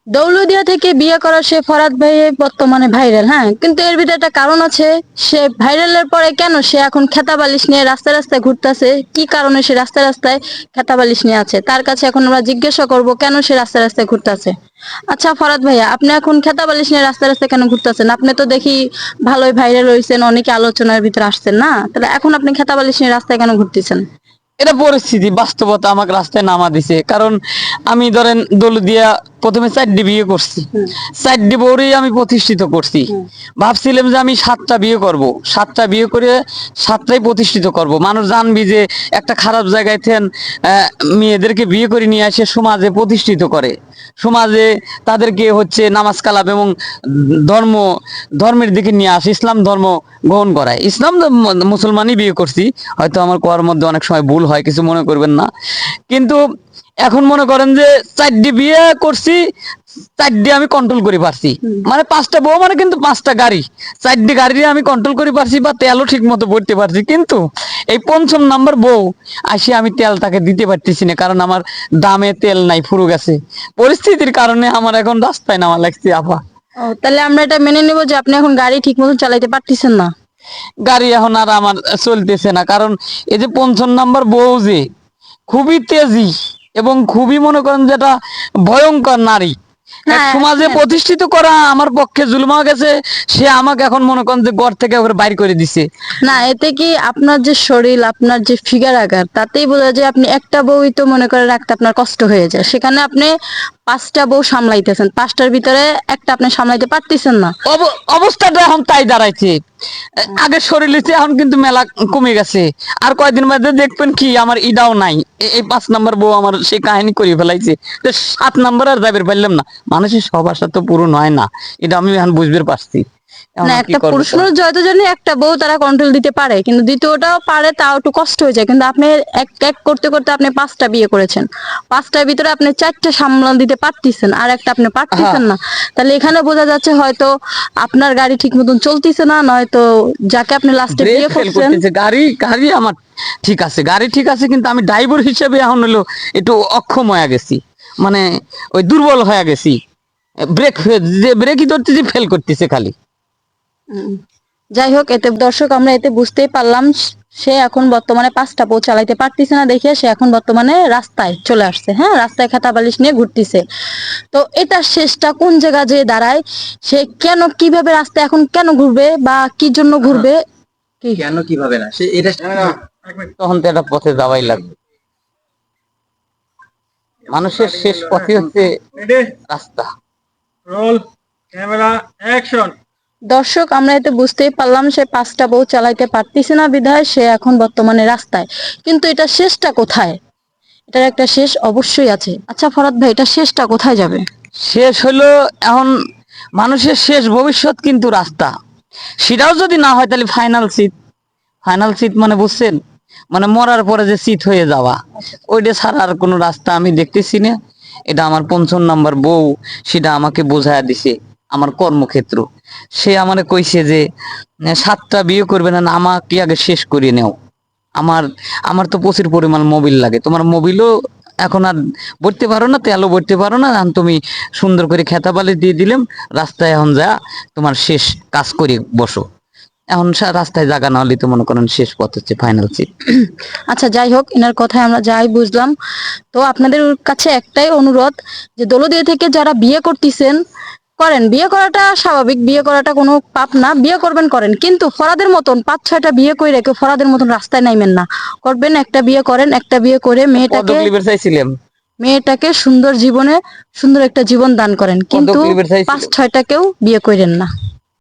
দৌলতদিয়া থেকে বিয়ে করা সে ফরহাদ ভাই বর্তমানে ভাইরাল, হ্যাঁ, কিন্তু এর ভিতরে একটা কারণ আছে। সে ভাইরালের পরে কেন সে এখন খেতা বালিশ নিয়ে রাস্তায় রাস্তায় ঘুরতেছে, কি কারণে সে রাস্তায় রাস্তায় খেতা বালিশ নিয়ে আছে, তার কাছে এখন আমরা জিজ্ঞাসা করব কেন সে রাস্তায় রাস্তায় ঘুরতেছে। আচ্ছা ফরহাদ ভাইয়া, আপনি এখন খেতা বালিশ নিয়ে রাস্তায় রাস্তায় কেন ঘুরতেছেন? আপনি তো দেখি ভালোই ভাইরাল হয়েছেন, অনেকে আলোচনার ভিতরে আসছেন না, তাহলে এখন আপনি খেতা বালিশ নিয়ে রাস্তায় কেন ঘুরতেছেন? এটা পরিস্থিতি, বাস্তবতা আমাকে রাস্তায় নামা দিছে। কারণ আমি ধরেন দৌলতদিয়া প্রথমে 4টি বিয়ে করছি, 4টি বউরেই আমি প্রতিষ্ঠিত করছি। ভাবছিলাম যে আমি 7টা বিয়ে করব, 7টা বিয়ে করে 7টাই প্রতিষ্ঠিত করব। মানুষ জানবি যে একটা খারাপ জায়গায় থেন মেয়েদেরকে বিয়ে করে নিয়ে আসে সমাজে প্রতিষ্ঠিত করে, সমাজে তাদেরকে হচ্ছে নামাজ কালাম এবং ধর্ম ধর্মের দিকে নিয়ে আসে, ইসলাম ধর্ম গ্রহণ করায়। ইসলাম মুসলমানই বিয়ে করছি, হয়তো আমার কোয়ার মধ্যে অনেক সময় ভুল হয়, কিছু মনে করবেন না। কিন্তু এখন মনে করেন যে 4টি বিয়ে করছি, 4টি আমি কন্ট্রোল করে পারছি। মানে 5টা বউ মানে কিন্তু 5টা গাড়ি, 4টি গাড়ি আমি কন্ট্রোল করে পারছি, বা তেলও ঠিক মতো ভরতে পারছি। কিন্তু এই 5ম নাম্বার বউ আসি আমি তেল তাকে দিতে পারতেছি না, কারণ আমার দামে তেল নাই, ফুরো গেছে। পরিস্থিতির কারণে আমার এখন রাস্তায় নামা লাগছে আপা। ও, তাহলে আমরা এটা মেনে নেবো যে আপনি এখন গাড়ি ঠিক মতো চালাইতে পারতেছেন না। গাড়ি এখন আর আমার চলতেছে না, কারণ এই যে 5ম নাম্বার বউ যে খুবই তেজি এবং খুবই মনে করেন যেটা ভয়ঙ্কর নারী, এক হ্যাঁ, সমাজে হ্যাঁ। প্রতিষ্ঠিত করা আমার পক্ষে জুলুম হয়ে গেছে। সে আমাকে এখন মনে করেন যে ঘর থেকে ওকে বাইর করে দিছে। না, এতে কি আপনার যে শরীর, আপনার যে ফিগার আকার, তাতেই বোঝা যায় আপনি একটা বউই তো মনে করে রাখতে আপনার কষ্ট হয়ে যায়, সেখানে আপনি 5টা বউ সামলাইতেছেন, 5টার ভিতরে একটা আপনি সামলাইতে পারতেছেন না। অবস্থাটা এখন তাই দাঁড়াইছে। আগে শরীর হইছে, এখন কিন্তু মেলা কমে গেছে। আর কয়দিন বাদে দেখবেন কি আমার ইডাও নাই। এই 5 নাম্বার বউ আমার সেই কাহিনী করে ফেলাইছে। তো 7 নাম্বার আর যাবের পারলাম না। মানুষের সব আশা তো পূরণ হয় না, এটা আমি এখন বুঝতে পারছি। এখন না, আর কি একটা করবো পুরুষ তাহলে? মানুষ যত জানি একটা বউ তারা কন্ট্রোল দিতে পারে, কিন্তু দ্বিতীয়টাও পারে, তাও একটু কষ্ট হয়ে যায়। কিন্তু আপনি এক এক করতে করতে আপনি 5টা বিয়ে করেছেন, 5টার ভিতরে আপনি 4টে সামলান দিতে পারতেছেন, আর একটা আপনি হ্যাঁ, পারতেছেন না। তাহলে এখানে বোঝা যাচ্ছে হয়তো আপনার গাড়ি ঠিক মতন চলতেছে না, নয়তো যাকে আপনি লাস্টে ব্রেক বিয়ে ফেল করছেন। করতেছে। গাড়ি গাড়ি আমার ঠিক আছে, গাড়ি ঠিক আছে, কিন্তু আমি ড্রাইভার হিসেবে এখন হলো একটু অক্ষম হয়ে গেছি, মানে ওই দুর্বল হয়ে গেছি। ব্রেক যে ব্রেকই ধরতেছি ফেল করতেছে খালি। উম, যাই হোক, এতে দর্শক আমরা এতে বুঝতেই পারলাম সে এখন বর্তমানে 5টা বউ চালাইতে পারতেছে না দেখে সে এখন বর্তমানে রাস্তায় চলে আসছে, হ্যাঁ, রাস্তায় খাতা বালিশ নিয়ে ঘুরতেছে। তো এটা শেষটা কোন জায়গা যেয়ে দাঁড়ায়, সে কেন কিভাবে রাস্তায় এখন কেন ঘুরবে বা কি জন্য ঘুরবে, কি কেন কিভাবে না সে এটা তখন তো একটা পথে যাওয়াই লাগবে। মানুষের শেষ পথই হচ্ছে রাস্তা। Roll camera action. দর্শক আমরা এতে বুঝতেই পারলাম সে 5টা বউ চালাইতে পারতেছে না বিধায় সে এখন বর্তমানে রাস্তায়। কিন্তু এটা শেষটা কোথায়? এটার একটা শেষ অবশ্যই আছে। আচ্ছা ফরাদ ভাই, এটা শেষটা কোথায় যাবে? শেষ হলো এখন মানুষের শেষ ভবিষ্যৎ কিন্তু রাস্তা। সেটাও যদি না হয় তাহলে ফাইনাল সিট। ফাইনাল সিট মানে বুঝছেন, মানে মরার পরে যে সিট হয়ে যাওয়া, ওইটা ছাড়া আর কোনো রাস্তা আমি দেখতেছি না। এটা আমার 5ম নাম্বার বউ সেটা আমাকে বোঝায় দিছে আমার কর্মক্ষেত্র। সে আমারে কইছে যে 7টা বিয়ে করবে না, আমাকে আগে শেষ করে নেও। আমার আমার তো প্রচুর পরিমাণ মোবিল লাগে, তোমার মোবিলও এখন আর ভরতে পারো না, তেলও ভরতে পারো না, এখন তুমি সুন্দর করে খেতাবালি দিয়ে দিলাম, রাস্তায় এখন যা তোমার শেষ কাজ করে বসো। এখন রাস্তায় জায়গা না হলে তো মনে করেন শেষ পথ হচ্ছে ফাইনাল সিট। আচ্ছা যাই হোক, এনার কথায় আমরা যাই বুঝলাম। তো আপনাদের কাছে একটাই অনুরোধ, যে দৌলতদিয়া থেকে যারা বিয়ে করতেছেন করেন, বিয়ে করাটা স্বাভাবিক, বিয়ে করাটা কোনো পাপ না, বিয়ে করবেন করেন, কিন্তু ফরাদের মতন 5-6টা বিয়ে করে রেখে ফরাদের মতন রাস্তায় নাইবেন না। করবেন একটা বিয়ে করেন, একটা বিয়ে করে পদক লিবার চাইছিলাম, মেয়েটাকে সুন্দর জীবনে সুন্দর একটা জীবন দান করেন, কিন্তু পদক লিবার চাইছিল। 5-6টাকেও বিয়ে করেন না।